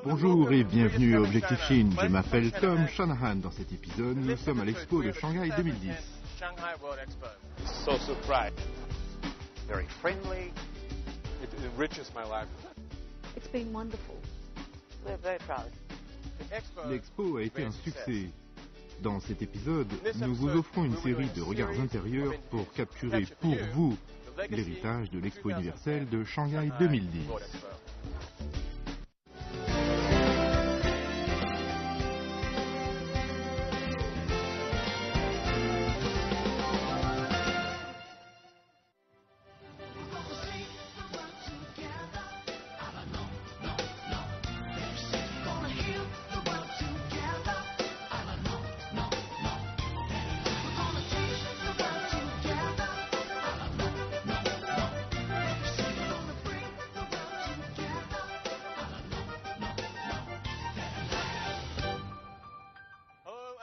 Bonjour et bienvenue à Objectif Chine. Je m'appelle Tom Shanahan. Dans cet épisode, nous sommes à l'expo de Shanghai 2010. So surprised. Very friendly. It enriches my life. It's been wonderful. We're very proud. L'expo a été un succès. Dans cet épisode, nous vous offrons une série de regards intérieurs pour capturer pour vous l'héritage de l'Expo universelle de Shanghai 2010.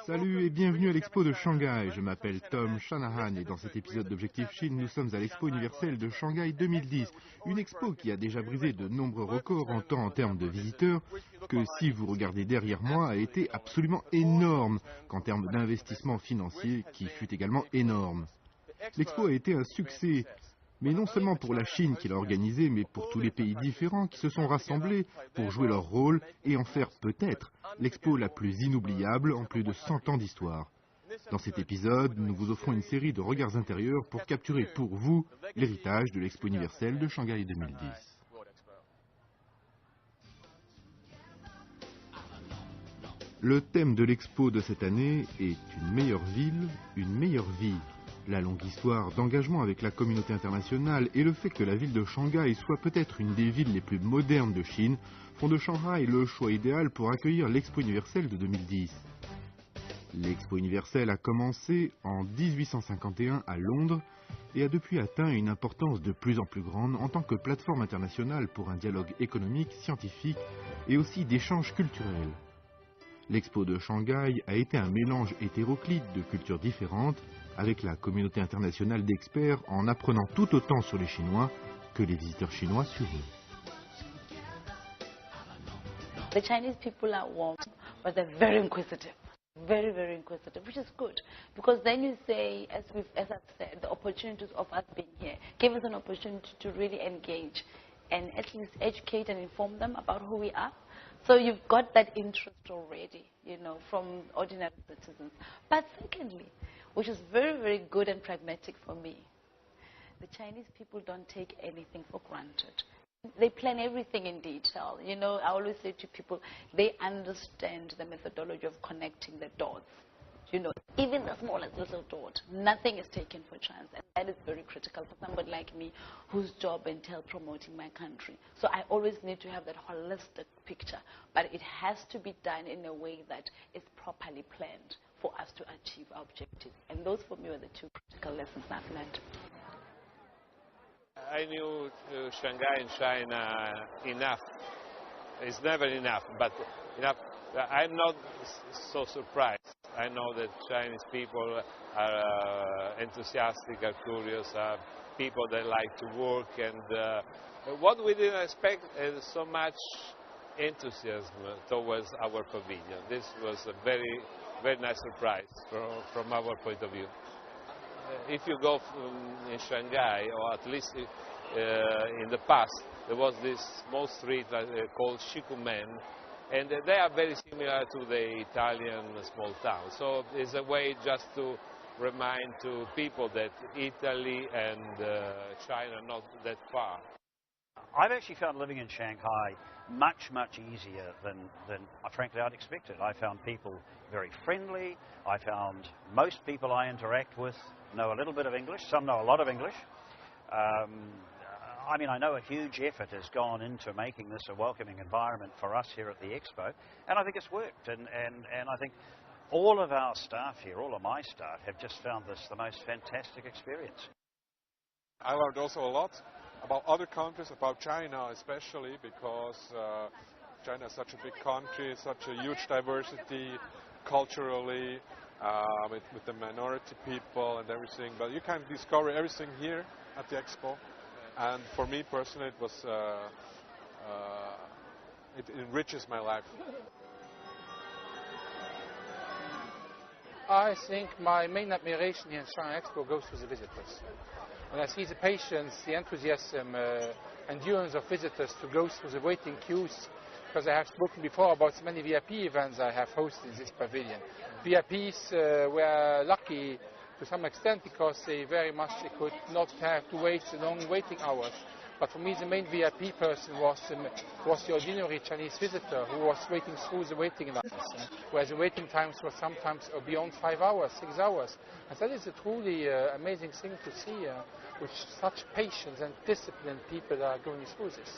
Salut et bienvenue à l'expo de Shanghai. Je m'appelle Tom Shanahan et dans cet épisode d'Objectif Chine, nous sommes à l'expo universelle de Shanghai 2010. Une expo qui a déjà brisé de nombreux records en temps en termes de visiteurs, que si vous regardez derrière moi a été absolument énorme, qu'en termes d'investissement financier qui fut également énorme. L'expo a été un succès. Mais non seulement pour la Chine qui l'a organisée, mais pour tous les pays différents qui se sont rassemblés pour jouer leur rôle et en faire peut-être l'expo la plus inoubliable en plus de 100 ans d'histoire. Dans cet épisode, nous vous offrons une série de regards intérieurs pour capturer pour vous l'héritage de l'expo universelle de Shanghai 2010. Le thème de l'expo de cette année est une meilleure ville, une meilleure vie. La longue histoire d'engagement avec la communauté internationale et le fait que la ville de Shanghai soit peut-être une des villes les plus modernes de Chine font de Shanghai le choix idéal pour accueillir l'Expo universelle de 2010. L'Expo universelle a commencé en 1851 à Londres et a depuis atteint une importance de plus en plus grande en tant que plateforme internationale pour un dialogue économique, scientifique et aussi d'échanges culturels. L'Expo de Shanghai a été un mélange hétéroclite de cultures différentes avec la communauté internationale d'experts en apprenant tout autant sur les Chinois que les visiteurs chinois sur eux. The Chinese people are warm, but they're very inquisitive. Very, very inquisitive, which is good. Because then you say, as I've said, the opportunities of us being here give us an opportunity to really engage and at least educate and inform them about who we are. So you've got that interest already, you know, from ordinary citizens. But secondly, which is very, very good and pragmatic for me, the Chinese people don't take anything for granted. They plan everything in detail. You know, I always say to people, they understand the methodology of connecting the dots. You know, even the smallest little dot, nothing is taken for chance. And that is very critical for somebody like me whose job entails promoting my country. So I always need to have that holistic picture. But it has to be done in a way that is properly planned for us to achieve our objectives. And those for me were the two critical lessons I've learned. I knew Shanghai and China enough. It's never enough, but enough. I'm not so surprised. I know that Chinese people are enthusiastic, are curious, are people that like to work, and what we didn't expect is so much enthusiasm towards our pavilion. This was a very, very nice surprise from our point of view. If you go in Shanghai, or at least in the past, there was this small street called Shikumen, and they are very similar to the Italian small town. So it's a way just to remind to people that Italy and China are not that far. I've actually found living in Shanghai much, much easier than frankly I'd expected. I found people very friendly. I found most people I interact with know a little bit of English. Some know a lot of English. I mean, I know a huge effort has gone into making this a welcoming environment for us here at the Expo, and I think it's worked. And I think all of our staff here, all of my staff, have just found this the most fantastic experience. I learned also a lot about other countries, about China especially, because China is such a big country, such a huge diversity culturally, with the minority people and everything. But you can discover everything here at the Expo. And for me personally, it was It enriches my life. I think my main admiration here in Shanghai Expo goes to the visitors. When I see the patience, the enthusiasm, endurance of visitors to go through the waiting queues, because I have spoken before about so many VIP events I have hosted in this pavilion. VIPs were lucky to some extent because they could not have to wait the long waiting hours. But for me, the main VIP person was the ordinary Chinese visitor who was waiting through the waiting lines, where the waiting times were sometimes beyond 5 hours, 6 hours. And that is a truly amazing thing to see, with such patience and disciplined people are going through this.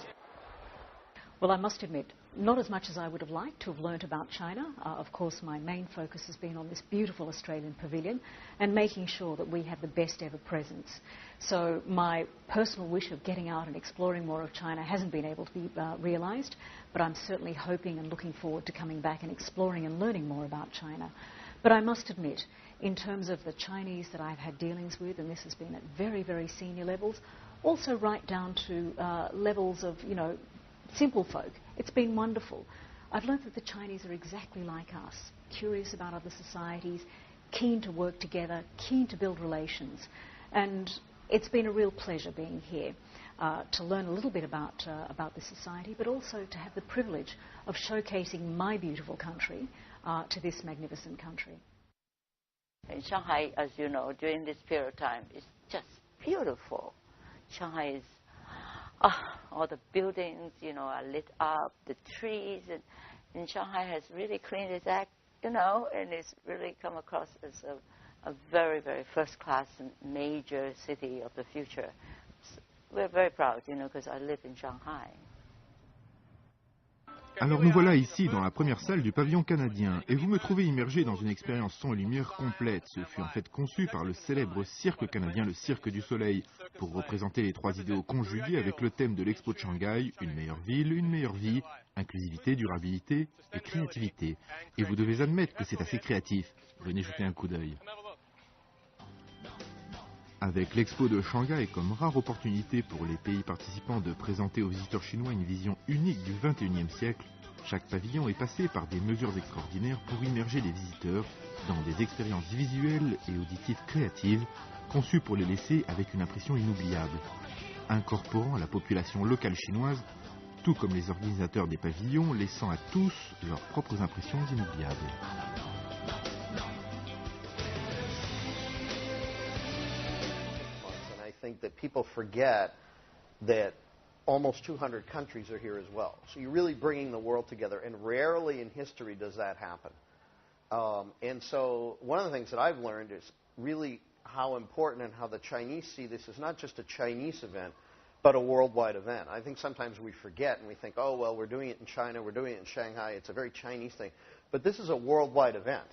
Well, I must admit, not as much as I would have liked to have learnt about China. Of course, my main focus has been on this beautiful Australian pavilion and making sure that we have the best ever presence. So my personal wish of getting out and exploring more of China hasn't been able to be realised, but I'm certainly hoping and looking forward to coming back and exploring and learning more about China. But I must admit, in terms of the Chinese that I've had dealings with, and this has been at very, very senior levels, also right down to levels of, simple folk. It's been wonderful. I've learnt that the Chinese are exactly like us, curious about other societies, keen to work together, keen to build relations. And it's been a real pleasure being here to learn a little bit about this society, but also to have the privilege of showcasing my beautiful country to this magnificent country. In Shanghai, as you know, during this period of time, it's just beautiful. Shanghai is all the buildings, are lit up, the trees, and Shanghai has really cleaned its act, and it's really come across as a very, very first-class major city of the future. We're very proud, because I live in Shanghai. Alors nous voilà ici dans la première salle du pavillon canadien et vous me trouvez immergé dans une expérience son et lumière complète. Ce fut en fait conçu par le célèbre cirque canadien, le Cirque du Soleil, pour représenter les trois idéaux conjugués avec le thème de l'Expo de Shanghai, une meilleure ville, une meilleure vie, inclusivité, durabilité et créativité. Et vous devez admettre que c'est assez créatif. Venez jeter un coup d'œil. Avec l'Expo de Shanghai comme rare opportunité pour les pays participants de présenter aux visiteurs chinois une vision unique du XXIe siècle, chaque pavillon est passé par des mesures extraordinaires pour immerger les visiteurs dans des expériences visuelles et auditives créatives conçues pour les laisser avec une impression inoubliable, incorporant la population locale chinoise, tout comme les organisateurs des pavillons, laissant à tous leurs propres impressions inoubliables. I think that people forget that almost 200 countries are here as well. So you're really bringing the world together, and rarely in history does that happen. And so one of the things that I've learned is really how important and how the Chinese see this is not just a Chinese event, but a worldwide event. I think sometimes we forget and we think, oh, well, we're doing it in China, we're doing it in Shanghai, it's a very Chinese thing. But this is a worldwide event.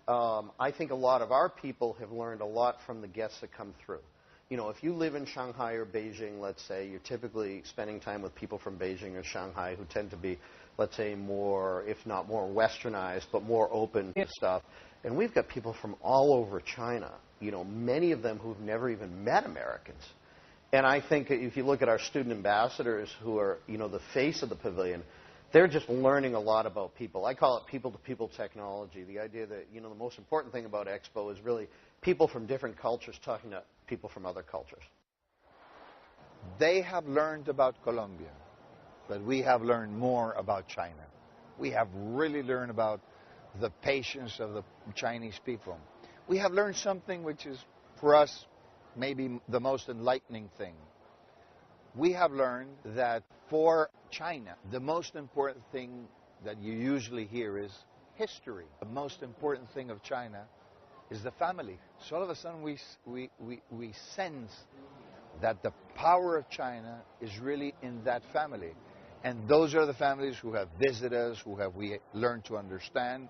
I think a lot of our people have learned a lot from the guests that come through. If you live in Shanghai or Beijing, let's say, you're typically spending time with people from Beijing or Shanghai who tend to be, let's say, more, if not more westernized, but more open to stuff. And we've got people from all over China, many of them who've never even met Americans. And I think if you look at our student ambassadors who are, the face of the pavilion, they're just learning a lot about people. I call it people-to-people technology. The idea that, the most important thing about Expo is really people from different cultures talking to people from other cultures. They have learned about Colombia, but we have learned more about China. We have really learned about the patience of the Chinese people. We have learned something which is, for us, maybe the most enlightening thing. We have learned that for China, the most important thing that you usually hear is history. The most important thing of China is the family. So all of a sudden we sense that the power of China is really in that family. And those are the families who have visited us, we learned to understand.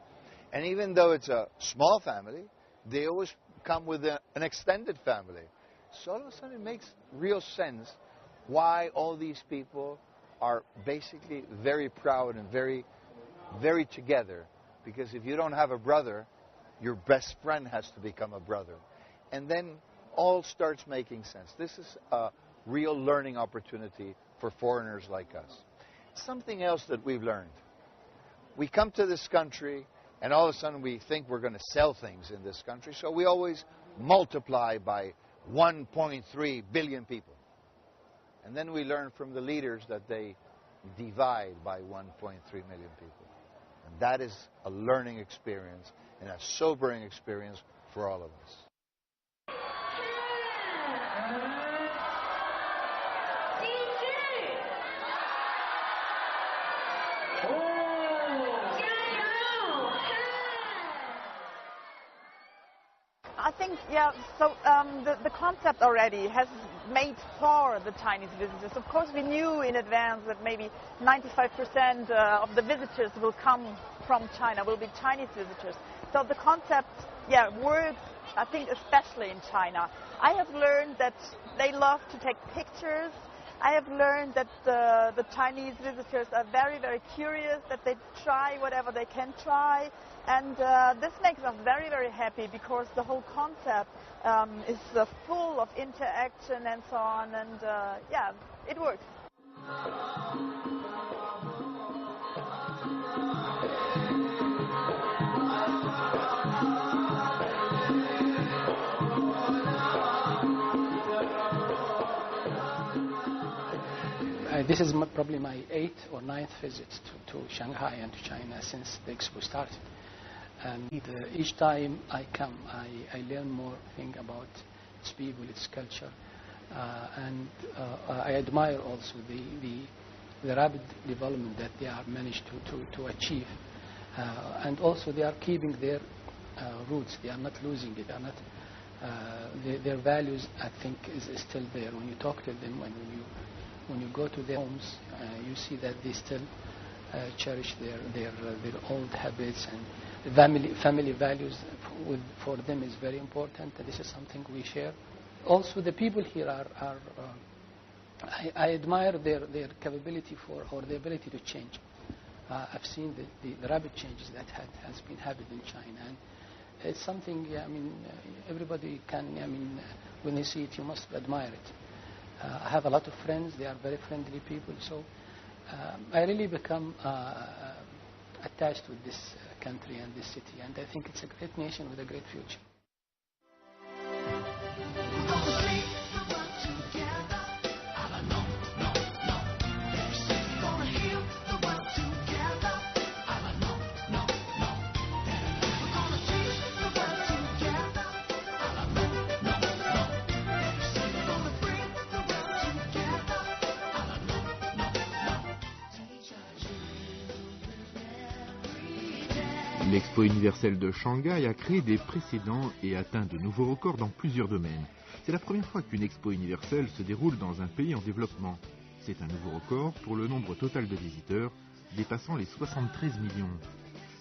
And even though it's a small family, they always come with an extended family. So all of a sudden it makes real sense why all these people are basically very proud and very, very together. Because if you don't have a brother, your best friend has to become a brother. And then all starts making sense. This is a real learning opportunity for foreigners like us. something else that we've learned. We come to this country, and all of a sudden we think we're going to sell things in this country, so we always multiply by 1.3 billion people. And then we learn from the leaders that they divide by 1.3 million people. And that is a learning experience and a sobering experience for all of us. I think, yeah, so the concept already has made for the Chinese visitors. Of course, we knew in advance that maybe 95% of the visitors will come from China, will be Chinese visitors. So the concept, yeah, works, I think, especially in China. I have learned that they love to take pictures. I have learned that the Chinese visitors are very, very curious, that they try whatever they can try. And this makes us very, very happy because the whole concept is full of interaction and so on. And yeah, it works. This is probably my 8th or 9th visit to Shanghai and to China since the expo started. And each time I come, I learn more things about its people, its culture, and I admire also the rapid development that they are managed to achieve, and also they are keeping their roots. They are not losing it. They are not. Their values, I think, is still there. When you talk to them, when you go to their homes, you see that they still cherish their old habits, and family values for them is very important. This is something we share. Also, the people here are I admire their capability or the ability to change. I've seen the rapid changes that has been happening in China, and it's something. I mean, everybody can. I mean, when they see it, you must admire it. I have a lot of friends. They are very friendly people. So I really become attached with this country and this city. And I think it's a great nation with a great future. L'Expo universelle de Shanghai a créé des précédents et atteint de nouveaux records dans plusieurs domaines. C'est la première fois qu'une Expo universelle se déroule dans un pays en développement. C'est un nouveau record pour le nombre total de visiteurs, dépassant les 73 millions.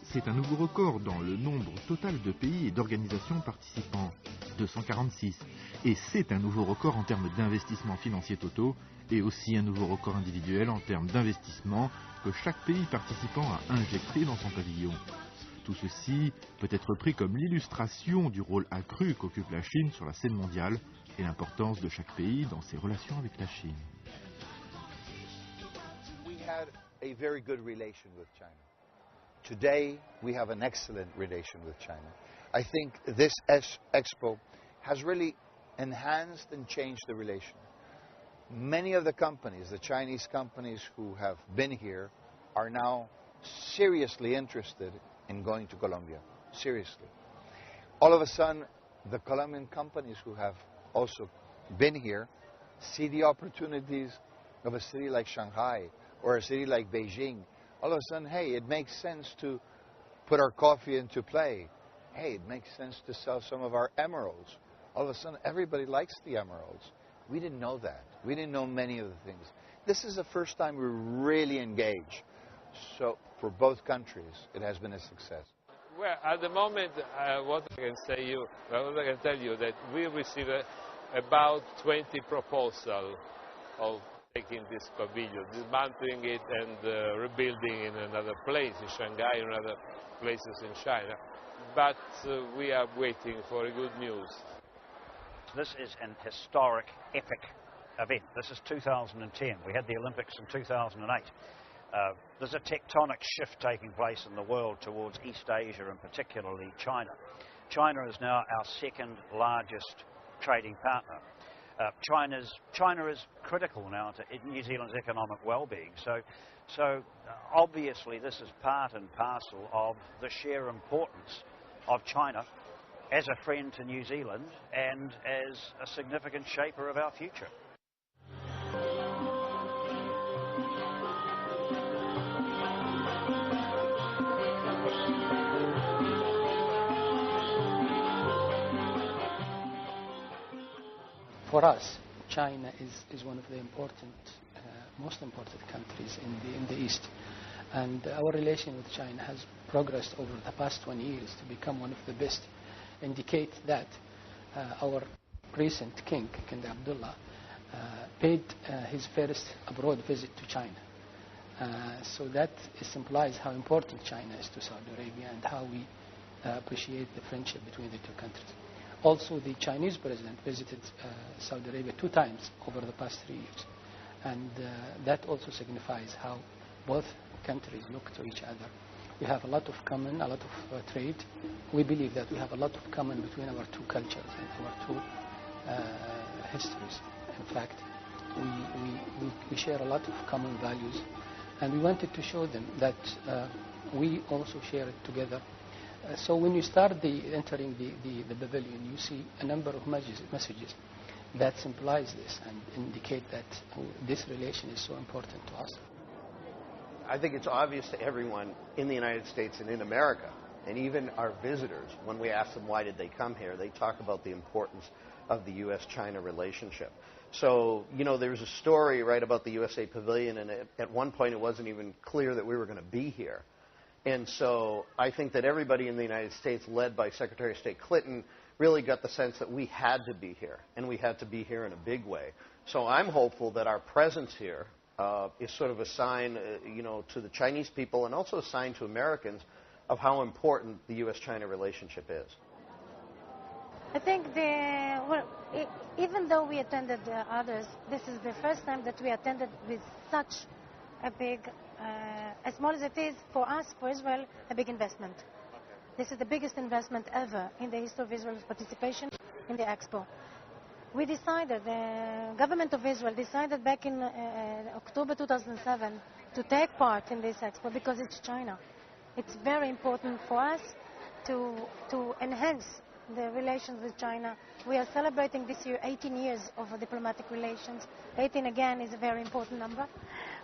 C'est un nouveau record dans le nombre total de pays et d'organisations participants, 246. Et c'est un nouveau record en termes d'investissements financiers totaux et aussi un nouveau record individuel en termes d'investissement que chaque pays participant a injecté dans son pavillon. Tout ceci peut être pris comme l'illustration du rôle accru qu'occupe la Chine sur la scène mondiale et l'importance de chaque pays dans ses relations avec la Chine. We had a very good relation with China. Today, we have an excellent relation with China. I think this expo has really enhanced and changed the relation. Many of the companies, the Chinese companies who have been here, are now seriously interested in going to Colombia, seriously. All of a sudden, the Colombian companies who have also been here see the opportunities of a city like Shanghai or a city like Beijing. All of a sudden, hey, it makes sense to put our coffee into play. Hey, it makes sense to sell some of our emeralds. All of a sudden, everybody likes the emeralds. We didn't know that. We didn't know many of the things. This is the first time we really engage. So for both countries, it has been a success. Well, at the moment, what I can tell you that we received about 20 proposals of taking this pavilion, dismantling it and rebuilding in another place in Shanghai and other places in China. But we are waiting for good news. This is an historic, epic event. This is 2010. We had the Olympics in 2008. There's a tectonic shift taking place in the world towards East Asia and particularly China. China is now our second largest trading partner. China is critical now to New Zealand's economic well-being. So obviously this is part and parcel of the sheer importance of China as a friend to New Zealand and as a significant shaper of our future. For us, China is one of the most important countries in the East. And our relation with China has progressed over the past 20 years to become one of the best. Indicate that our recent King Abdullah, paid his first abroad visit to China. So that implies how important China is to Saudi Arabia and how we appreciate the friendship between the two countries. Also, the Chinese president visited Saudi Arabia 2 times over the past 3 years. And that also signifies how both countries look to each other. We have a lot of common, a lot of trade. We believe that we have a lot of common between our two cultures and our two histories. In fact, we share a lot of common values. And we wanted to show them that we also share it together. So when you start entering the pavilion, you see a number of messages that symbolize this and indicate that this relation is so important to us. I think it's obvious to everyone in the United States and in America, and even our visitors, when we ask them why did they come here, they talk about the importance of the U.S.-China relationship. So, you know, there's a story, right, about the USA Pavilion, and at one point it wasn't even clear that we were going to be here. And so I think that everybody in the United States, led by Secretary of State Clinton, really got the sense that we had to be here, and we had to be here in a big way. So I'm hopeful that our presence here is sort of a sign, to the Chinese people and also a sign to Americans of how important the U.S.-China relationship is. I think even though we attended others, this is the first time that we attended with such a big, as small as it is, for us, for Israel, a big investment. This is the biggest investment ever in the history of Israel's participation in the Expo. We decided, the government of Israel decided back in October 2007 to take part in this Expo because it's China. It's very important for us to enhance the relations with China. We are celebrating this year 18 years of diplomatic relations. 18 again is a very important number.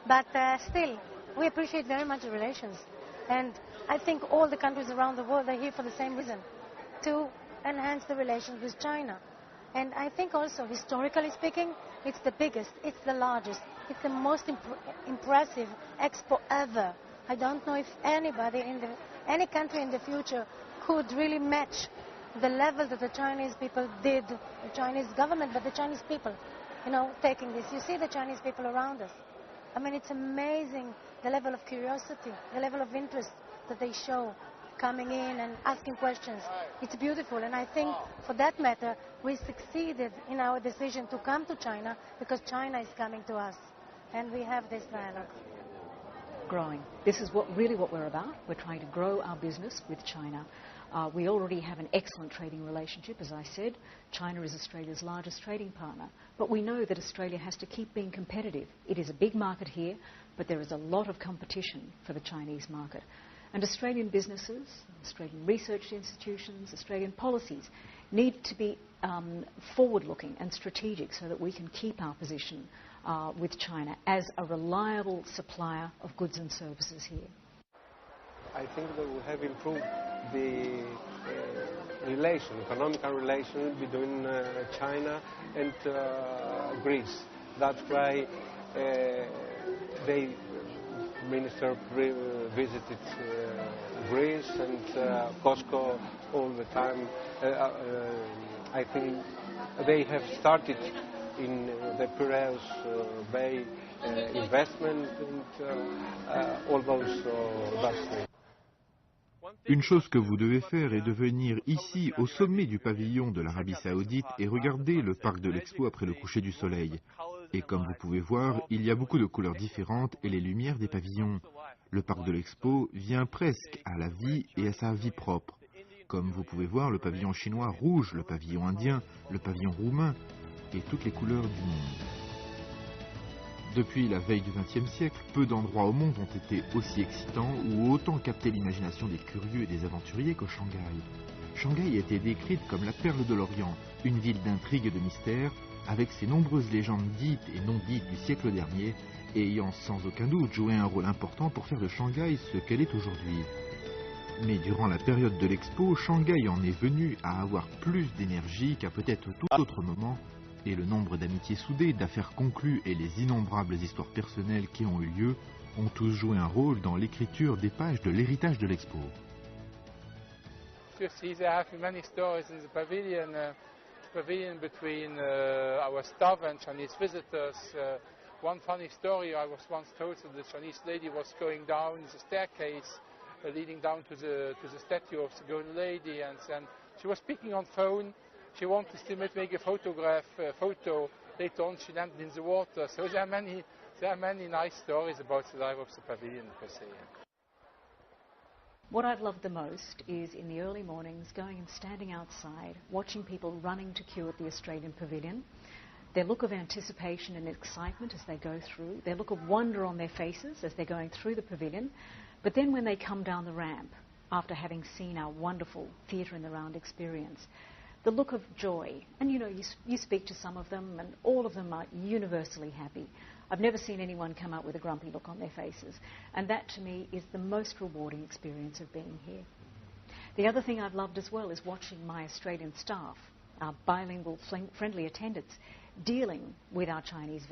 But still, we appreciate very much the relations. And I think all the countries around the world are here for the same reason, to enhance the relations with China. And I think also, historically speaking, it's the biggest, it's the largest, it's the most impressive expo ever. I don't know if anybody any country in the future could really match the level that the Chinese people did, the Chinese government, but the Chinese people, taking this. You see the Chinese people around us. I mean, it's amazing the level of curiosity, the level of interest that they show, coming in and asking questions. It's beautiful, and I think, for that matter, we succeeded in our decision to come to China because China is coming to us, and we have this dialogue. Growing. This is really what we're about. We're trying to grow our business with China. We already have an excellent trading relationship, as I said. China is Australia's largest trading partner. But we know that Australia has to keep being competitive. It is a big market here, but there is a lot of competition for the Chinese market. And Australian businesses, Australian research institutions, Australian policies need to be forward-looking and strategic so that we can keep our position with China as a reliable supplier of goods and services here. I think that we have improved the economic relation between China and Greece. That's why the minister visited Greece and Costco all the time. I think they have started in the Piraeus Bay investment and all those things. Une chose que vous devez faire est de venir ici, au sommet du pavillon de l'Arabie Saoudite, et regarder le parc de l'Expo après le coucher du soleil. Et comme vous pouvez voir, il y a beaucoup de couleurs différentes et les lumières des pavillons. Le parc de l'Expo vient presque à la vie et à sa vie propre. Comme vous pouvez voir, le pavillon chinois rouge, le pavillon indien, le pavillon roumain et toutes les couleurs du monde. Depuis la veille du XXe siècle, peu d'endroits au monde ont été aussi excitants ou autant capté l'imagination des curieux et des aventuriers que Shanghai. Shanghai a été décrite comme la perle de l'Orient, une ville d'intrigue et de mystère, avec ses nombreuses légendes dites et non dites du siècle dernier, et ayant sans aucun doute joué un rôle important pour faire de Shanghai ce qu'elle est aujourd'hui. Mais durant la période de l'Expo, Shanghai en est venu à avoir plus d'énergie qu'à peut-être tout autre moment, et le nombre d'amitiés soudées, d'affaires conclues et les innombrables histoires personnelles qui ont eu lieu ont tous joué un rôle dans l'écriture des pages de l'héritage de l'Expo. You see, there have been many stories in the pavilion between our staff and Chinese visitors. One funny story I was once told that the Chinese lady was going down the staircase leading down to the statue of the Golden Lady, and then she was speaking on phone. She wanted to make a photo. Later on, she landed in the water. So there are many nice stories about the life of the pavilion per se. What I've loved the most is in the early mornings going and standing outside, watching people running to queue at the Australian Pavilion, their look of anticipation and excitement as they go through, their look of wonder on their faces as they're going through the pavilion, but then when they come down the ramp after having seen our wonderful theatre in the round experience, the look of joy. And you speak to some of them and all of them are universally happy. I've never seen anyone come out with a grumpy look on their faces. And that to me is the most rewarding experience of being here. The other thing I've loved as well is watching my Australian staff, our bilingual friendly attendants, dealing with our Chinese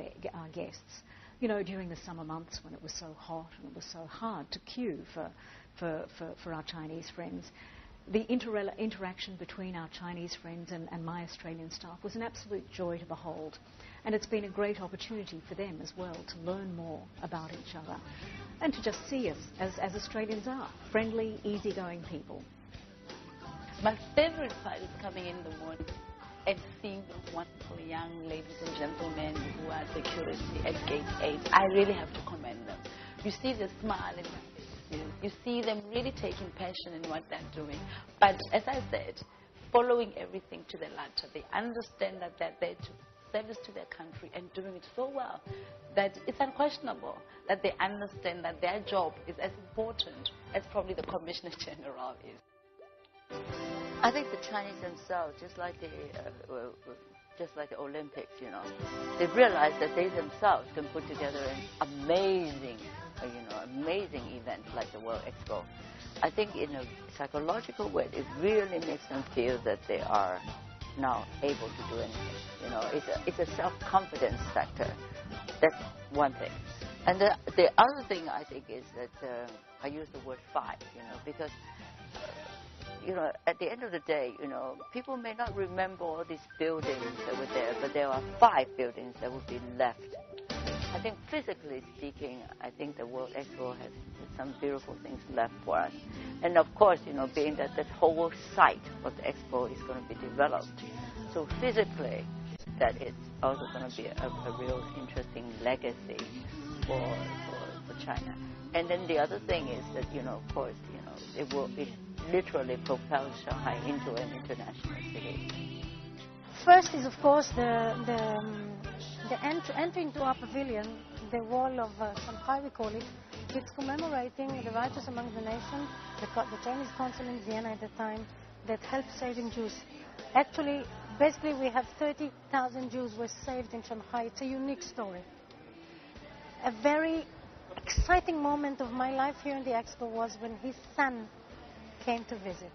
guests. During the summer months when it was so hot and it was so hard to queue for our Chinese friends. The interaction between our Chinese friends and my Australian staff was an absolute joy to behold. And it's been a great opportunity for them as well to learn more about each other and to just see us as Australians are, friendly, easygoing people. My favorite part is coming in the morning and seeing those wonderful young ladies and gentlemen who are security at Gate 8. I really have to commend them. You see the smile in their faces. You see them really taking passion in what they're doing. But as I said, following everything to the letter, they understand that they're there to service to their country and doing it so well that it's unquestionable that they understand that their job is as important as probably the Commissioner General is. I think the Chinese themselves, just like the Olympics, they realize that they themselves can put together an amazing event like the World Expo. I think in a psychological way, it really makes them feel that they are now able to do anything. It's a self-confidence factor. That's one thing. And the other thing I think is that I use the word fight, because at the end of the day, people may not remember all these buildings that were there, but there are 5 buildings that will be left. I think physically speaking, I think the World Expo has some beautiful things left for us. And of course, being that whole site of the Expo is going to be developed. So physically, that it's also going to be a real interesting legacy for China. And then the other thing is that, of course, it literally propel Shanghai into an international city. First is, of course, the entry into our pavilion, the wall of Shanghai, we call it. It's commemorating the righteous among the nations, the Chinese consul in Vienna at the time that helped saving Jews. Actually, basically, we have 30,000 Jews were saved in Shanghai. It's a unique story. A very exciting moment of my life here in the Expo was when his son came to visit.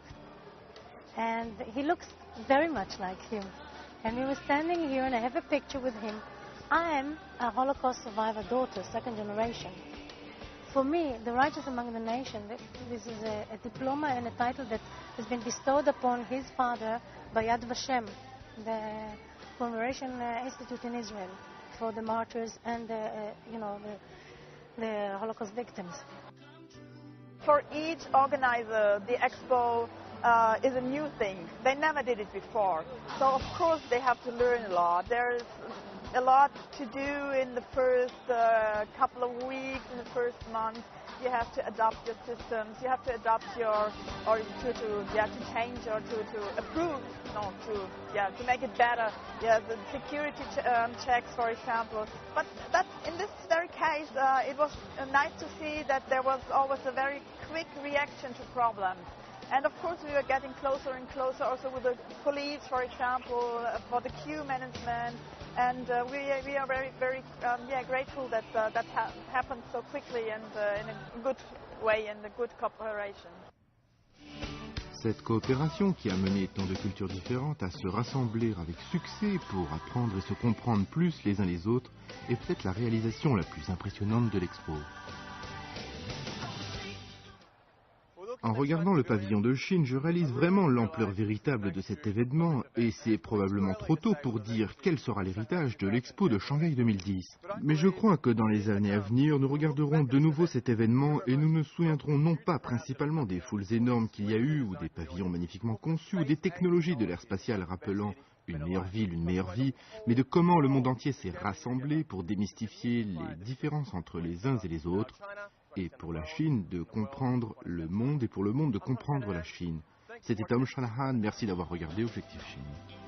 And he looks very much like him. And we were standing here, and I have a picture with him. I am a Holocaust survivor daughter, second generation. For me, the righteous among the nations, this is a diploma and a title that has been bestowed upon his father by Yad Vashem, the Commemoration Institute in Israel, for the martyrs and the Holocaust victims. For each organizer, the Expo is a new thing. They never did it before. So, of course, they have to learn a lot. There's a lot to do in the first couple of weeks, in the first month. You have to adopt your systems. You have to adopt your, or to change or to approve, to make it better. Yeah, the security checks, for example. But that in this very case, it was nice to see that there was always a very quick reaction to problems. And of course, we were getting closer and closer also with the police, for example, for the queue management. And we are very, very grateful that that happened so quickly and in a good way and a good cooperation. Cette coopération qui a mené tant de cultures différentes à se rassembler avec succès pour apprendre et se comprendre plus les uns les autres est peut-être la réalisation la plus impressionnante de l'Expo. En regardant le pavillon de Chine, je réalise vraiment l'ampleur véritable de cet événement et c'est probablement trop tôt pour dire quel sera l'héritage de l'Expo de Shanghai 2010. Mais je crois que dans les années à venir, nous regarderons de nouveau cet événement et nous nous souviendrons non pas principalement des foules énormes qu'il y a eu ou des pavillons magnifiquement conçus ou des technologies de l'ère spatiale rappelant une meilleure ville, une meilleure vie, mais de comment le monde entier s'est rassemblé pour démystifier les différences entre les uns et les autres, et pour la Chine de comprendre le monde et pour le monde de comprendre la Chine. C'était Tom Shanahan, merci d'avoir regardé Objectif Chine.